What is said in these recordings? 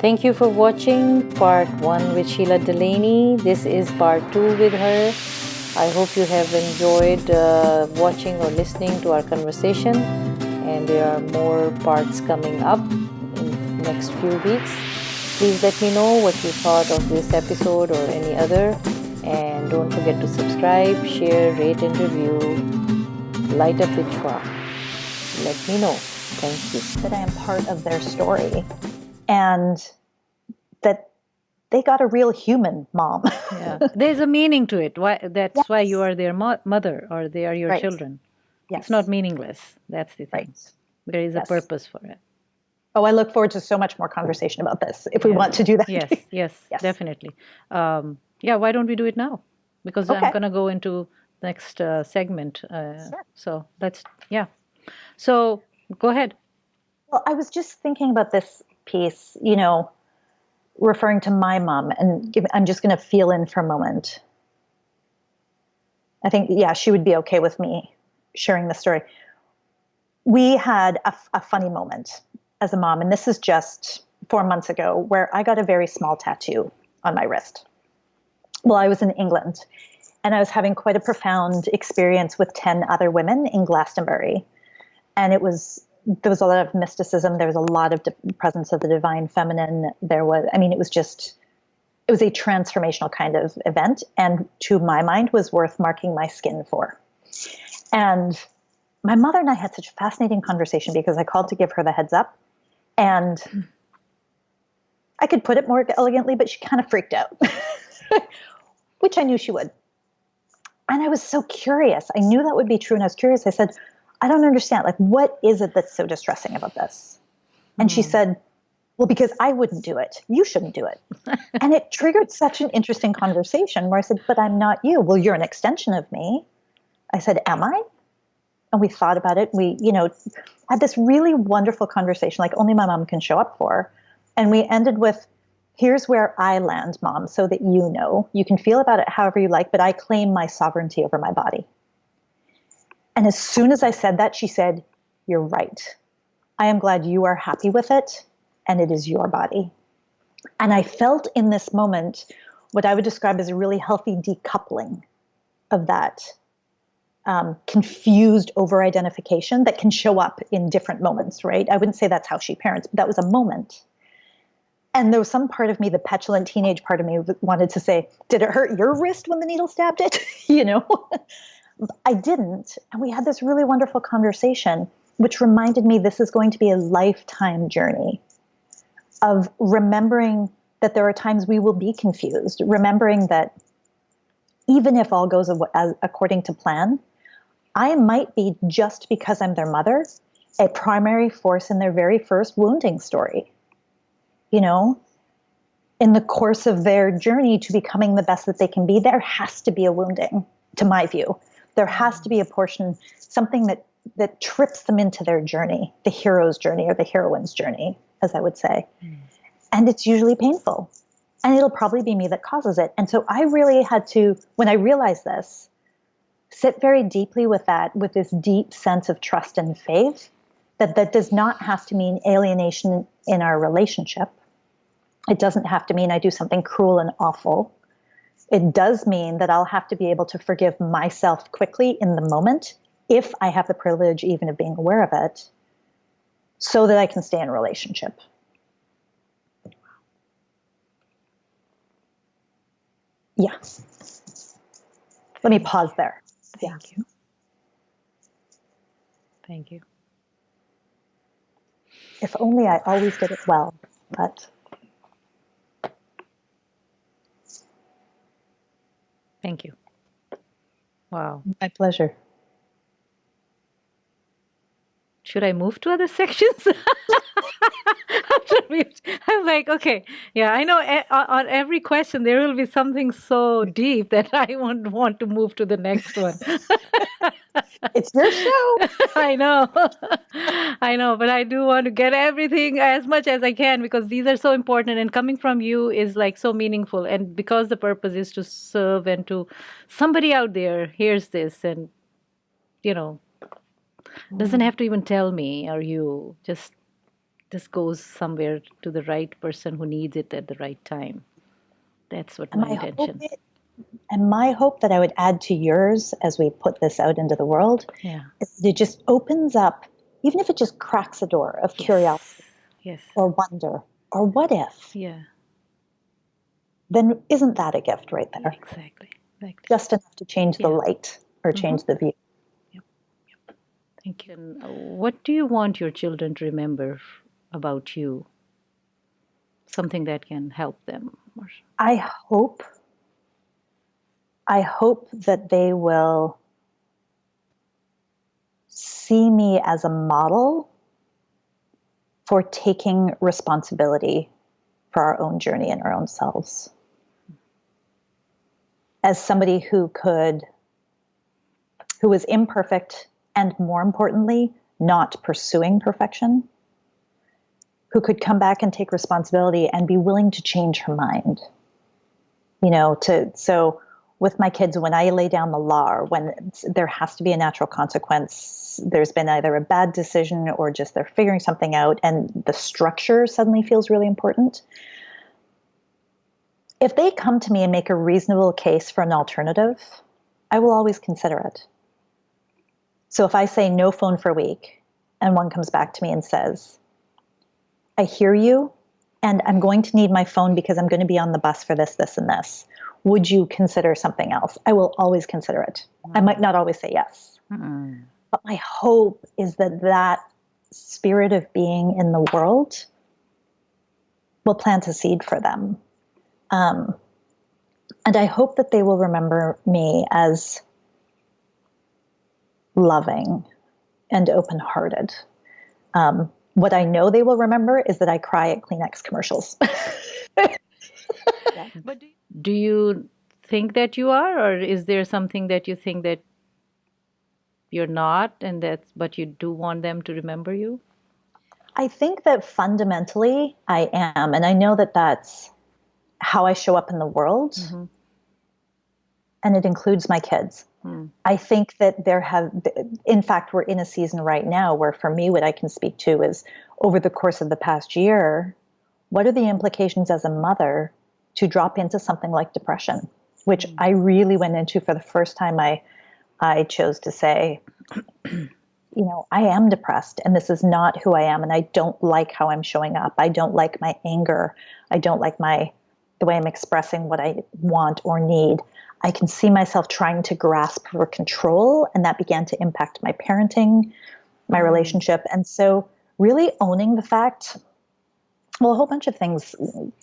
Thank you for watching part 1 with Sheila Delaney. This is part 2 with her. I hope you have enjoyed watching or listening to our conversation, and there are more parts coming up in the next few weeks. Please let me know what you thought of this episode or any other, and don't forget to subscribe, share, rate and review. Light up with Chua. Let me know. Thank you. That I am part of their story, and that they got a real human mom. Yeah, there's a meaning to it. That's Yes. why you are their mother, or they are your Right. children. Yes. It's not meaningless. That's the thing. Right. There is a Yes. purpose for it. Oh, I look forward to so much more conversation about this if we want to do that. Yes, yes, Yes. definitely. Yeah, why don't we do it now? Because I'm Okay. going to go into next segment. Sure. So So go ahead. Well, I was just thinking about this piece, referring to my mom, and I'm just going to feel in for a moment. I think, she would be okay with me sharing the story. We had a funny moment as a mom, and this is just 4 months ago, where I got a very small tattoo on my wrist. Well, I was in England, and I was having quite a profound experience with 10 other women in Glastonbury. And there was a lot of mysticism. There was a lot of presence of the divine feminine. It was a transformational kind of event, and to my mind was worth marking my skin for. And my mother and I had such a fascinating conversation because I called to give her the heads up, and I could put it more elegantly, but she kind of freaked out, which I knew she would. And I was so curious. I knew that would be true, and I was curious. I said, I don't understand. Like, what is it that's so distressing about this? And she said, well, because I wouldn't do it. You shouldn't do it. And it triggered such an interesting conversation where I said, but I'm not you. Well, you're an extension of me. I said, am I? And we thought about it. We, had this really wonderful conversation, like only my mom can show up for. And we ended with, here's where I land, Mom, so that you can feel about it however you like, but I claim my sovereignty over my body. And as soon as I said that, she said, you're right. I am glad you are happy with it, and it is your body. And I felt in this moment what I would describe as a really healthy decoupling of that confused over-identification that can show up in different moments, right? I wouldn't say that's how she parents, but that was a moment. And there was some part of me, the petulant teenage part of me, wanted to say, did it hurt your wrist when the needle stabbed it? I didn't. And we had this really wonderful conversation, which reminded me this is going to be a lifetime journey of remembering that there are times we will be confused, remembering that even if all goes according to plan, I might be, just because I'm their mother, a primary force in their very first wounding story. In the course of their journey to becoming the best that they can be, there has to be a wounding, to my view. There has to be a portion, something that trips them into their journey, the hero's journey or the heroine's journey, as I would say. And it's usually painful. And it'll probably be me that causes it. And so I really had to, when I realized this, sit very deeply with that, with this deep sense of trust and faith, that does not have to mean alienation in our relationship. It doesn't have to mean I do something cruel and awful. It does mean that I'll have to be able to forgive myself quickly in the moment, if I have the privilege even of being aware of it, so that I can stay in a relationship. Yeah. Let me pause there. Thank you. Thank you. If only I always did it well, but... Thank you. Wow. My pleasure. Should I move to other sections? I'm like, okay, yeah, I know on every question there will be something so deep that I won't want to move to the next one. It's your show. I know, but I do want to get everything as much as I can because these are so important, and coming from you is like so meaningful. And because the purpose is to serve and to somebody out there hears this and, doesn't have to even tell me or you, just just goes somewhere to the right person who needs it at the right time. That's what And my my hope, intention. and my hope that I would add to yours as we put this out into the world Yeah. is that it just opens up, even if it just cracks a door of Yes. curiosity Yes. or wonder or what if, Yeah. then isn't that a gift right Yeah, there? exactly. Exactly. Just enough to change the Yeah. light or change the view. Yep. Yep. Thank you. And what do you want your children to remember about you? Something that can help them. I hope that they will see me as a model for taking responsibility for our own journey and our own selves. As somebody who was imperfect and, more importantly, not pursuing perfection, who could come back and take responsibility and be willing to change her mind. So with my kids, when I lay down the law, or when there has to be a natural consequence, there's been either a bad decision or just they're figuring something out and the structure suddenly feels really important. If they come to me and make a reasonable case for an alternative, I will always consider it. So if I say no phone for a week and one comes back to me and says, I hear you, and I'm going to need my phone because I'm going to be on the bus for this, this, and this. Would you consider something else? I will always consider it. I might not always say yes. But my hope is that spirit of being in the world will plant a seed for them. And I hope that they will remember me as loving and open-hearted. What I know they will remember is that I cry at Kleenex commercials. Yeah. But do you think that you are, or is there something that you think that you're not, but you do want them to remember you? I think that fundamentally I am, and I know that that's how I show up in the world, and it includes my kids. I think that in fact, we're in a season right now where for me, what I can speak to is over the course of the past year, what are the implications as a mother to drop into something like depression, which I really went into for the first time. I chose to say, I am depressed and this is not who I am. And I don't like how I'm showing up. I don't like my anger. I don't like the way I'm expressing what I want or need. I can see myself trying to grasp for control, and that began to impact my parenting, my relationship. And so really owning the fact, well, a whole bunch of things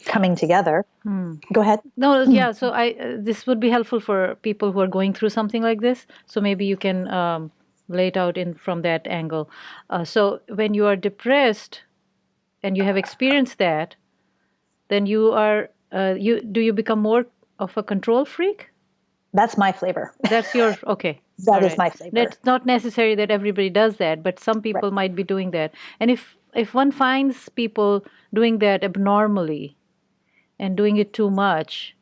coming together. Go ahead. No, yeah. So this would be helpful for people who are going through something like this. So maybe you can lay it out from that angle. So when you are depressed and you have experienced that, then you become more of a control freak? That's my flavor. That's your, okay. That is my flavor. It's not necessary that everybody does that, but some people might be doing that. And if one finds people doing that abnormally and doing it too much,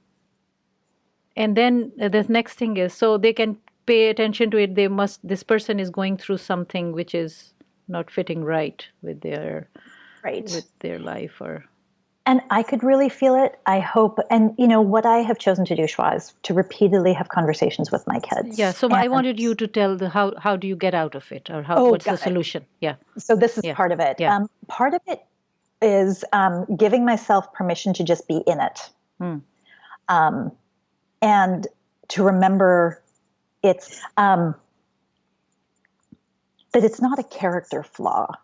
and then the next thing is, so they can pay attention to it, this person is going through something which is not fitting right with their life, or... And I could really feel it. I hope, and what I have chosen to do, Shwa, is to repeatedly have conversations with my kids. Yeah. So I wanted you to tell how do you get out of it, or what's the solution? Yeah. So this is part of it. Yeah. Part of it is giving myself permission to just be in it, and to remember that it's not a character flaw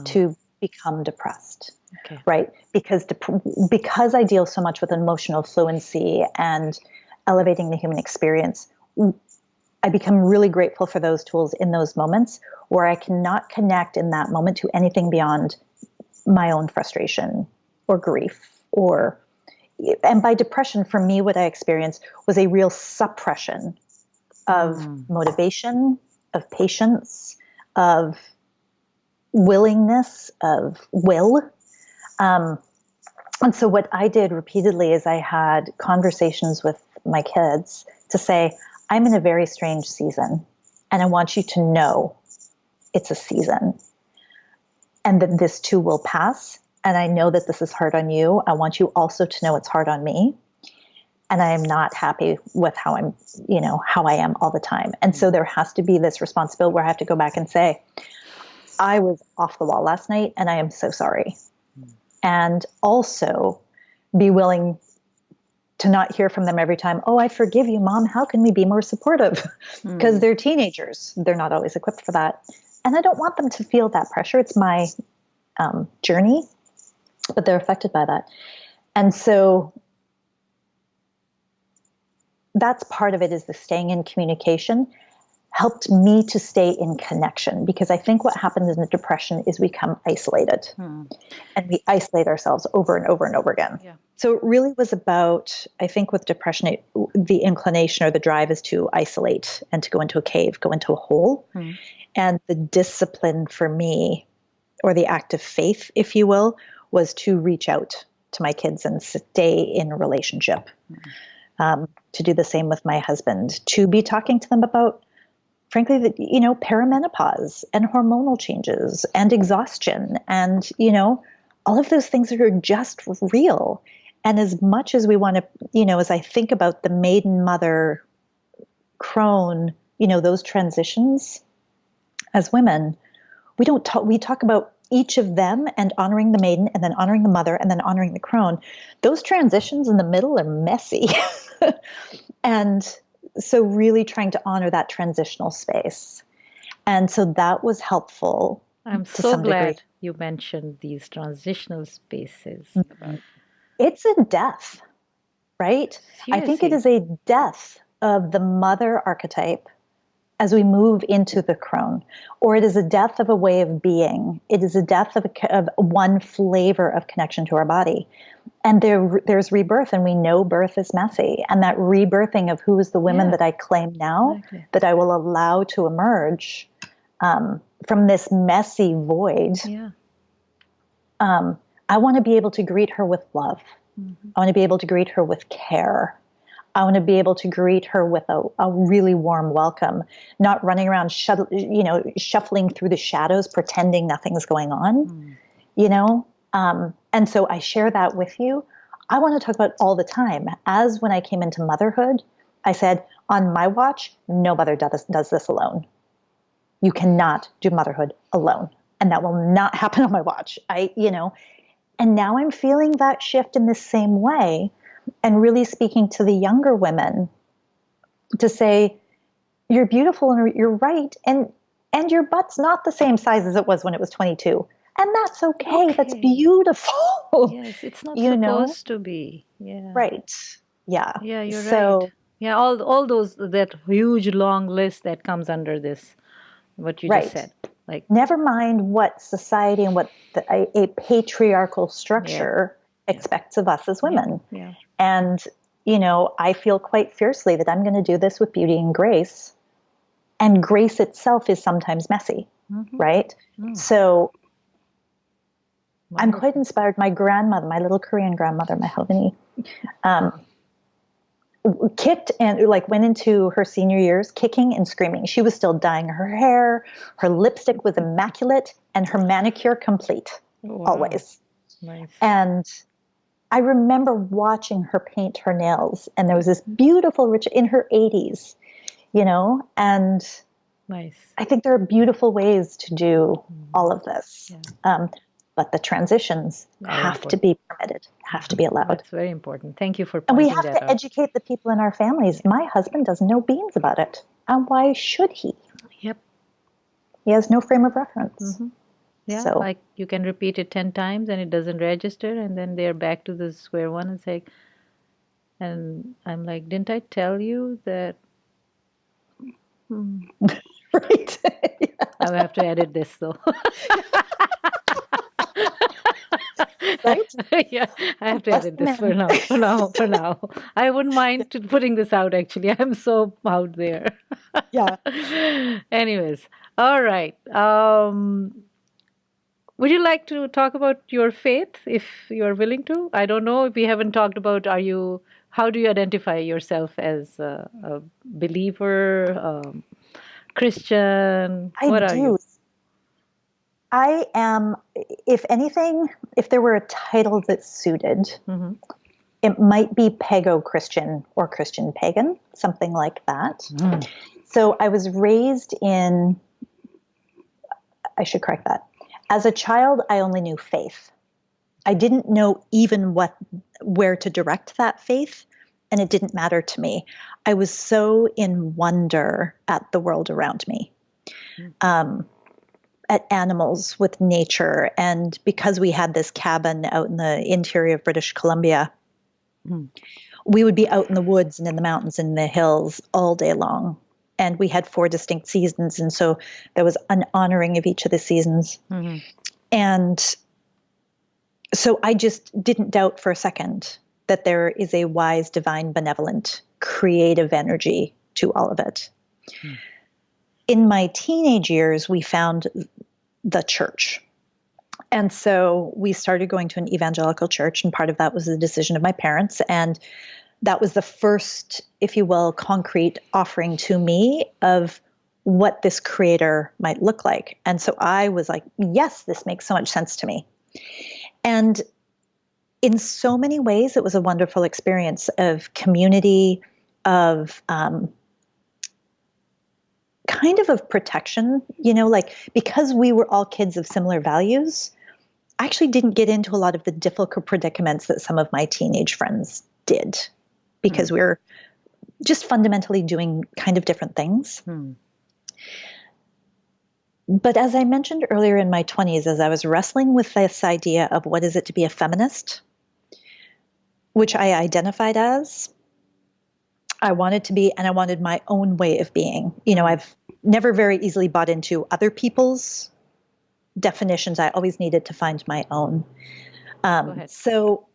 to become depressed. Okay. Right? Because I deal so much with emotional fluency and elevating the human experience, I become really grateful for those tools in those moments where I cannot connect in that moment to anything beyond my own frustration or grief. And by depression, for me, what I experienced was a real suppression of motivation, of patience, of willingness, of will. And so what I did repeatedly is I had conversations with my kids to say, I'm in a very strange season, and I want you to know it's a season. and that this too will pass. And I know that this is hard on you. I want you also to know it's hard on me. And I am not happy with how I am all the time. And so there has to be this responsibility where I have to go back and say, I was off the wall last night and I am so sorry. And also be willing to not hear from them every time. Oh, I forgive you, Mom. How can we be more supportive? Because they're teenagers. They're not always equipped for that. And I don't want them to feel that pressure. It's my journey, but they're affected by that. And so that's part of it, is the staying in communication helped me to stay in connection, because I think what happens in the depression is we become isolated and we isolate ourselves over and over and over again. Yeah. So it really was about, I think with depression, the inclination or the drive is to isolate and to go into a cave, go into a hole. And the discipline for me, or the act of faith, if you will, was to reach out to my kids and stay in a relationship. To do the same with my husband, to be talking to them about, frankly, perimenopause and hormonal changes and exhaustion and, all of those things that are just real. And as much as we want to, as I think about the maiden, mother, crone, those transitions as women, we talk about each of them and honoring the maiden and then honoring the mother and then honoring the crone. Those transitions in the middle are messy. And so really trying to honor that transitional space. And so that was helpful. I'm so glad you mentioned these transitional spaces. It's a death, right? Seriously. I think it is a death of the mother archetype as we move into the crone, or it is a death of a way of being. It is a death of one flavor of connection to our body. And there's rebirth, and we know birth is messy. And that rebirthing of who is the women that I claim now, that I will allow to emerge from this messy void. I want to be able to greet her with love. I want to be able to greet her with care. I want to be able to greet her with a really warm welcome, not running around, shuffling through the shadows, pretending nothing's going on, And so I share that with you. I want to talk about all the time. As when I came into motherhood, I said, on my watch, no mother does this alone. You cannot do motherhood alone. And that will not happen on my watch. And now I'm feeling that shift in the same way, and really speaking to the younger women to say, you're beautiful and you're right. And your butt's not the same size as it was when it was 22. And that's okay. That's beautiful. Yes, it's not supposed to be. Yeah. Right. Yeah. Yeah, you're right. Yeah, all those, that huge long list that comes under this, what you just said. Like, never mind what society and what a patriarchal structure expects of us as women. And, I feel quite fiercely that I'm going to do this with beauty and grace. And grace itself is sometimes messy, right? So I'm quite inspired. My grandmother, my little Korean grandmother, my Halvini, kicked and went into her senior years kicking and screaming. She was still dyeing her hair. Her lipstick was immaculate and her manicure complete, always. Nice. And I remember watching her paint her nails, and there was this beautiful rich in her 80s, and nice. I think there are beautiful ways to do all of this. But the transitions have to be permitted, have to be allowed. That's very important. Thank you for pointing that out. And we have to educate the people in our families. My husband doesn't know beans about it. And why should he? Yep. He has no frame of reference. Yeah, so, like you can repeat it 10 times and it doesn't register, and then they're back to the square one and say, and I'm like, didn't I tell you that? Right. I will have to edit this though. Right? Yeah, I have to edit this for now. I wouldn't mind putting this out, actually. I'm so out there. Yeah. Anyways, all right. Would you like to talk about your faith, if you're willing to? I don't know if we haven't talked about, how do you identify yourself as a believer, Christian? What are you? I am, if anything, if there were a title that suited, it might be Pago-Christian or Christian Pagan, something like that. So I was raised in, I should correct that. As a child, I only knew faith. I didn't know even where to direct that faith, and it didn't matter to me. I was so in wonder at the world around me. At animals, with nature. And because we had this cabin out in the interior of British Columbia, we would be out in the woods and in the mountains and the hills all day long. And we had 4 distinct seasons. And so there was an honoring of each of the seasons. And so I just didn't doubt for a second that there is a wise, divine, benevolent, creative energy to all of it. In my teenage years, we found the church. And so we started going to an evangelical church, and part of that was the decision of my parents. And that was the first, if you will, concrete offering to me of what this creator might look like. And so I was like, yes, this makes so much sense to me. And in so many ways, it was a wonderful experience of community, of kind of protection, like because we were all kids of similar values, I actually didn't get into a lot of the difficult predicaments that some of my teenage friends did, because we were just fundamentally doing kind of different things. But as I mentioned earlier in my 20s, as I was wrestling with this idea of what is it to be a feminist, which I identified as, I wanted to be, and I wanted my own way of being. I've never very easily bought into other people's definitions. I always needed to find my own. So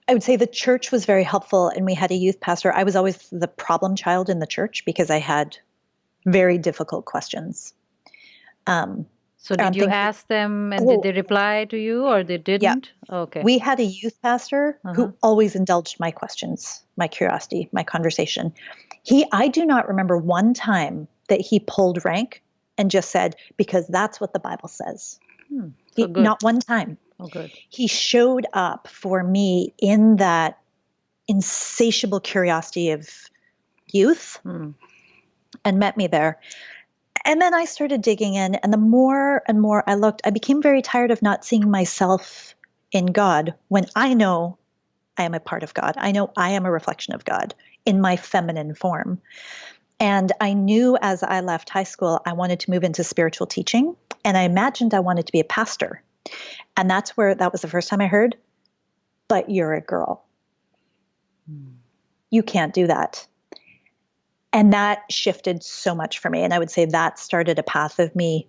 I would say the church was very helpful, and we had a youth pastor. I was always the problem child in the church because I had very difficult questions. So did you ask them, and did they reply to you, or they didn't? Yeah. Okay. We had a youth pastor who always indulged my questions, my curiosity, my conversation. I do not remember one time that he pulled rank and just said, because that's what the Bible says. Not one time. Oh, good. He showed up for me in that insatiable curiosity of youth and met me there. And then I started digging in, and the more and more I looked, I became very tired of not seeing myself in God when I know I am a part of God. I know I am a reflection of God in my feminine form. And I knew as I left high school, I wanted to move into spiritual teaching, and I imagined I wanted to be a pastor. And that was the first time I heard, but you're a girl. You can't do that. And that shifted so much for me. And I would say that started a path of me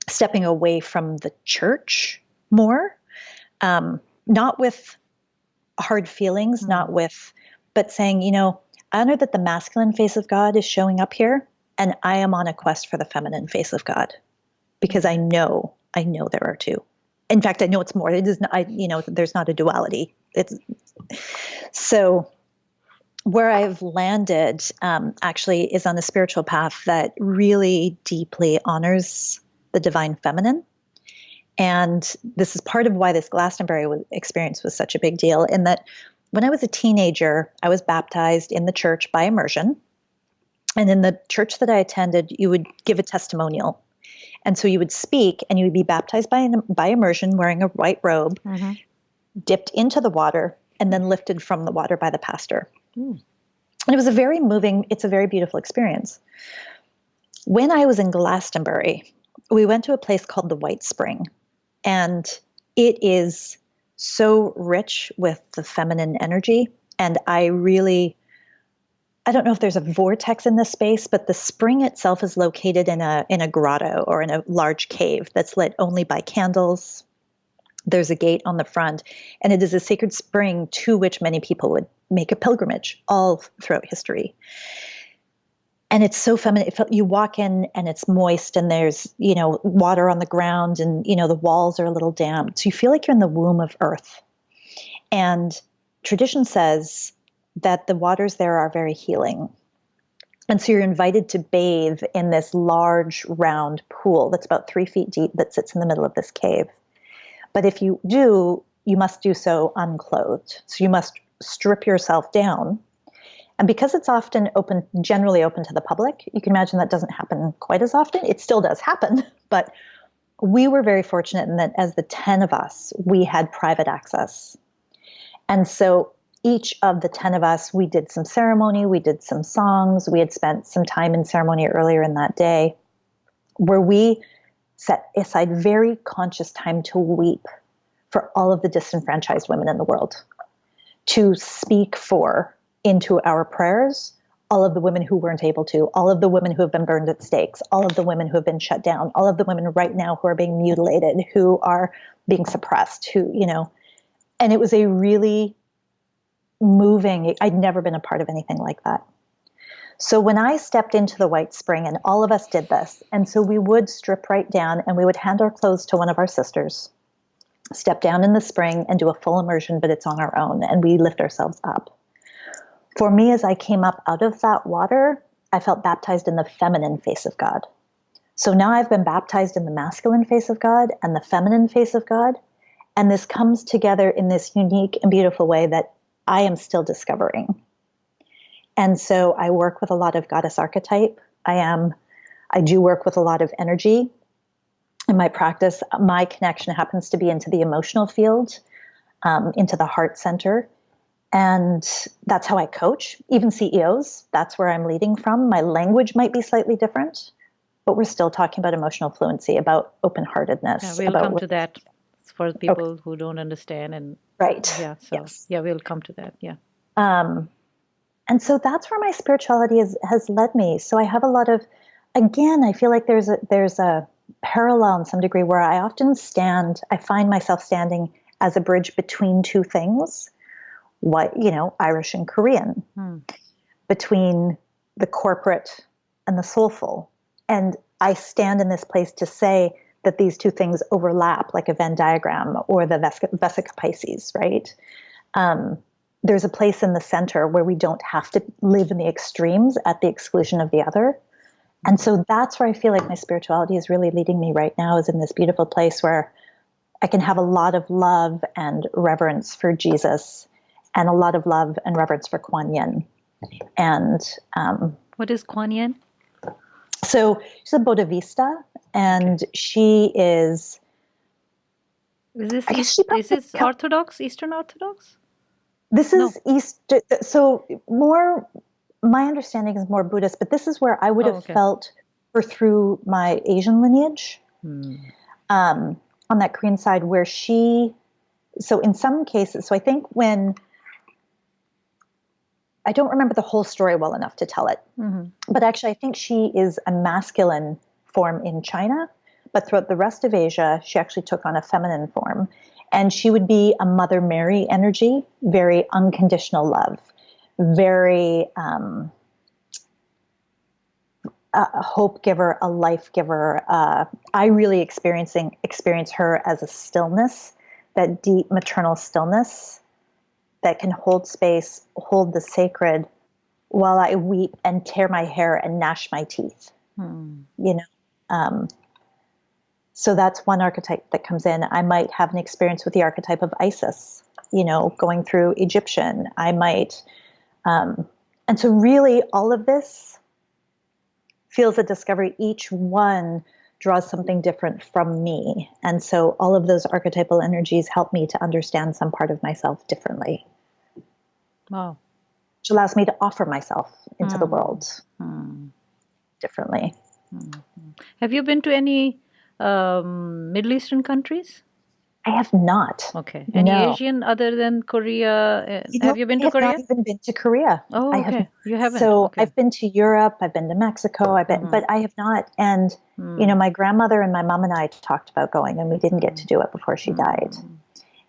stepping away from the church more, not with hard feelings, but saying, I honor that the masculine face of God is showing up here, and I am on a quest for the feminine face of God, because I know there are two. In fact, I know it's more. It is not, there's not a duality. So where I've landed actually is on a spiritual path that really deeply honors the divine feminine. And this is part of why this Glastonbury experience was such a big deal, in that when I was a teenager, I was baptized in the church by immersion. And in the church that I attended, you would give a testimonial. And so you would speak, and you would be baptized by immersion, wearing a white robe, dipped into the water, and then lifted from the water by the pastor. And it was it's a very beautiful experience. When I was in Glastonbury, we went to a place called the White Spring, and it is so rich with the feminine energy. And I don't know if there's a vortex in this space, but the spring itself is located in a grotto, or in a large cave that's lit only by candles. There's a gate on the front, and it is a sacred spring to which many people would make a pilgrimage all throughout history. And it's so feminine. You walk in, and it's moist, and there's, water on the ground, and, the walls are a little damp. So you feel like you're in the womb of earth. And tradition says that the waters there are very healing. And so you're invited to bathe in this large round pool that's about 3 feet deep that sits in the middle of this cave. But if you do, you must do so unclothed. So you must strip yourself down. And because it's often open, generally open to the public, you can imagine that doesn't happen quite as often. It still does happen, but we were very fortunate in that as the 10 of us, we had private access. And so each of the 10 of us, we did some ceremony, we did some songs, we had spent some time in ceremony earlier in that day where we set aside very conscious time to weep for all of the disenfranchised women in the world, to speak for into our prayers all of the women who weren't able to, all of the women who have been burned at stakes, all of the women who have been shut down, all of the women right now who are being mutilated, who are being suppressed, who, and it was a really moving, I'd never been a part of anything like that. So when I stepped into the White Spring, and all of us did this, and so we would strip right down and we would hand our clothes to one of our sisters, step down in the spring and do a full immersion, but it's on our own, and we lift ourselves up. For me, as I came up out of that water, I felt baptized in the feminine face of God. So now I've been baptized in the masculine face of God and the feminine face of God, and this comes together in this unique and beautiful way that I am still discovering. And so I work with a lot of goddess archetype. I do work with a lot of energy. In my practice, my connection happens to be into the emotional field, into the heart center. And that's how I coach, even CEOs. That's where I'm leading from. My language might be slightly different, but we're still talking about emotional fluency, about open-heartedness. Yeah, we'll come to that for people who don't understand. And right. Yeah, so yes. Yeah, we'll come to that. Yeah. And so that's where my spirituality has led me. So I have a lot of, again, I feel like there's a parallel in some degree where I find myself standing as a bridge between two things. Irish and Korean, between the corporate and the soulful. And I stand in this place to say that these two things overlap like a Venn diagram or the Vesica Pisces, right? There's a place in the center where we don't have to live in the extremes at the exclusion of the other. And so that's where I feel like my spirituality is really leading me right now, is in this beautiful place where I can have a lot of love and reverence for Jesus, and a lot of love and reverence for Kuan Yin. And what is Kuan Yin? So she's a Bodhisattva, and she is. Is this Orthodox, Eastern Orthodox? This is East. So more, my understanding is more Buddhist, but this is where I would have felt her through my Asian lineage. On that Korean side, where so in some cases, so I think I don't remember the whole story well enough to tell it, but actually I think she is a masculine form in China, but throughout the rest of Asia, she actually took on a feminine form. And she would be a Mother Mary energy, very unconditional love, very a hope giver, a life giver. I really experience her as a stillness, that deep maternal stillness that can hold space, hold the sacred, while I weep and tear my hair and gnash my teeth. So that's one archetype that comes in. I might have an experience with the archetype of Isis, going through Egyptian. I might, and so really all of this feels a discovery. Each one draws something different from me. And so all of those archetypal energies help me to understand some part of myself differently. Wow. Which allows me to offer myself into the world differently. Have you been to any Middle Eastern countries? I have not. Okay. Any Asian other than Korea? Have you been to Korea? I have not even been to Korea. Oh, okay. You haven't. So I've been to Europe. I've been to Mexico. But I have not. And my grandmother and my mom and I talked about going, and we didn't get to do it before she died.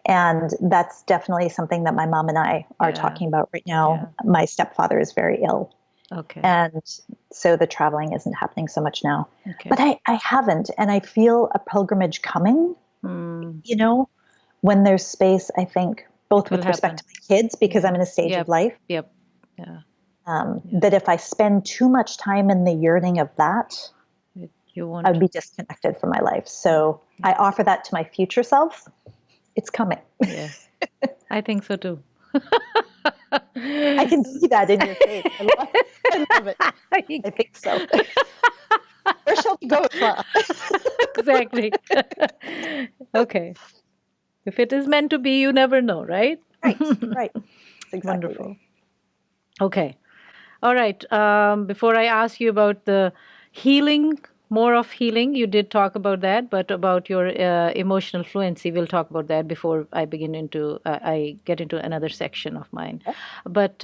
And that's definitely something that my mom and I are talking about right now. Yeah. My stepfather is very ill. Okay. And so the traveling isn't happening so much now. Okay. But I haven't. And I feel a pilgrimage coming, when there's space, I think, both with respect to my kids, because I'm in a stage of life. Yep. Yeah. That if I spend too much time in the yearning of that, You won't. I would be disconnected from my life. So I offer that to my future self. It's coming. Yes, I think so too. I can see that in your face. I love it. I think so. Where shall we go, Shwa? Exactly. Okay. If it is meant to be, you never know, right? Right. That's exactly Wonderful. right. Okay. All right. Before I ask you about the healing, more of healing, you did talk about that, but about your emotional fluency, we'll talk about that before I I get into another section of mine. Okay. But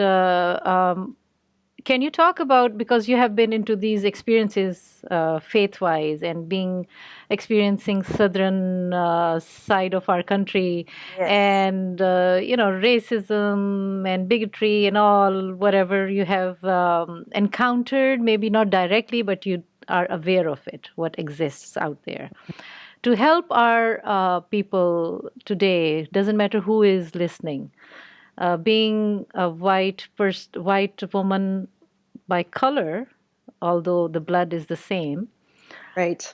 can you talk about, because you have been into these experiences faith-wise and experiencing southern side of our country, Yes. and racism and bigotry and all whatever you have encountered, maybe not directly, but you are aware of it, what exists out there. To help our people today, doesn't matter who is listening, being a white woman by color, although the blood is the same. Right.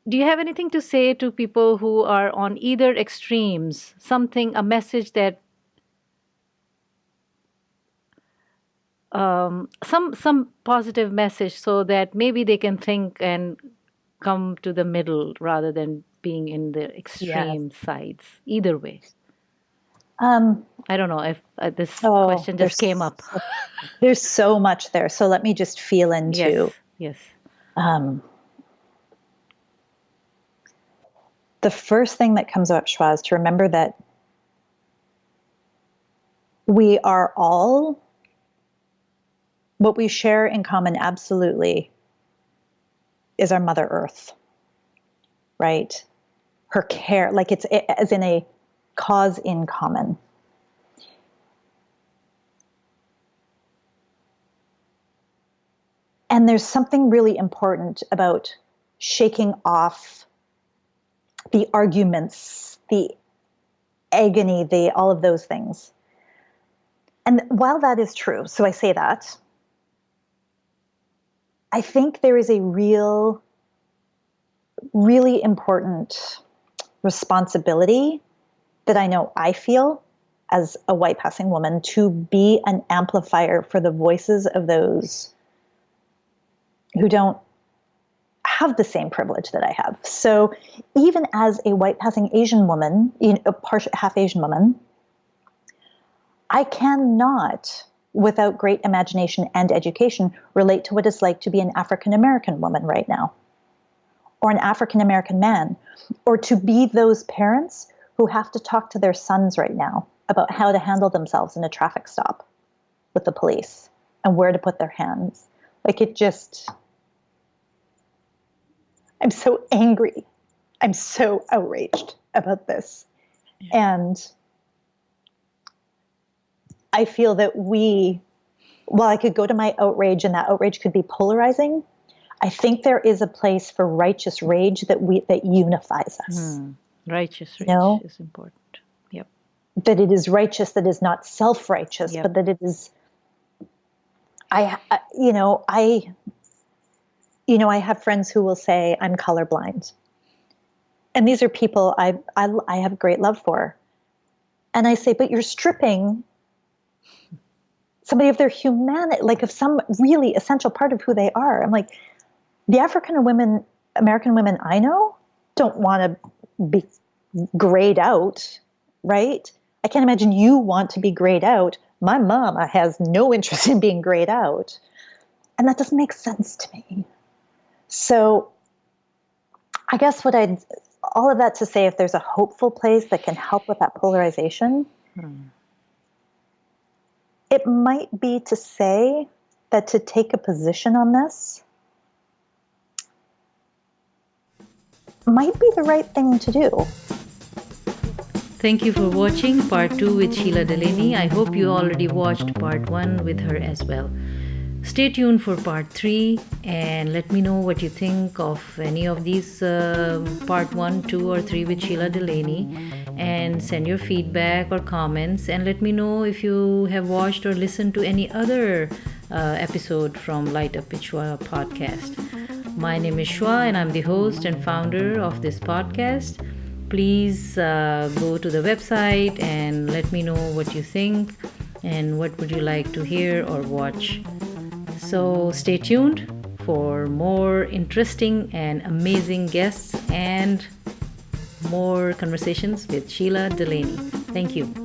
Do you have anything to say to people who are on either extremes? A message that some positive message, so that maybe they can think and come to the middle rather than being in the extreme sides. Either way. I don't know if this question just came up. There's so much there. So let me just feel into. Yes. The first thing that comes up, Shwa, is to remember that we are all, what we share in common absolutely is our Mother Earth, right? Her care, like it's as in a cause in common. And there's something really important about shaking off the arguments, the agony, all of those things. And while that is true, so I say that, I think there is a really important responsibility that I know I feel as a white passing woman to be an amplifier for the voices of those who don't have the same privilege that I have. So even as a white passing Asian woman, half Asian woman, I cannot, without great imagination and education, relate to what it's like to be an African American woman right now, or an African American man, or to be those parents who have to talk to their sons right now about how to handle themselves in a traffic stop with the police and where to put their hands. Like I'm so angry. I'm so outraged about this. Yeah. And I feel that while I could go to my outrage and that outrage could be polarizing, I think there is a place for righteous rage that unifies us. Righteous rage is important. Yep. That it is righteous, that is not self-righteous, but that it is, I have friends who will say, I'm colorblind. And these are people I have great love for. And I say, but you're stripping somebody of their humanity, like of some really essential part of who they are. I'm like, the American women I know don't want to be grayed out, right? I can't imagine you want to be grayed out. My mom has no interest in being grayed out. And that doesn't make sense to me. So I guess all of that to say, if there's a hopeful place that can help with that polarization, it might be to say that to take a position on this might be the right thing to do. Thank you for watching part 2 with Sheila Delaney. I hope you already watched part 1 with her as well. Stay tuned for part 3 and let me know what you think of any of these part 1, 2, or 3 with Sheila Delaney, and send your feedback or comments, and let me know if you have watched or listened to any other episode from Light Up with Shwa podcast. My name is Shwa and I'm the host and founder of this podcast. Please go to the website and let me know what you think and what would you like to hear or watch. So stay tuned for more interesting and amazing guests and more conversations with Sheila Delaney. Thank you.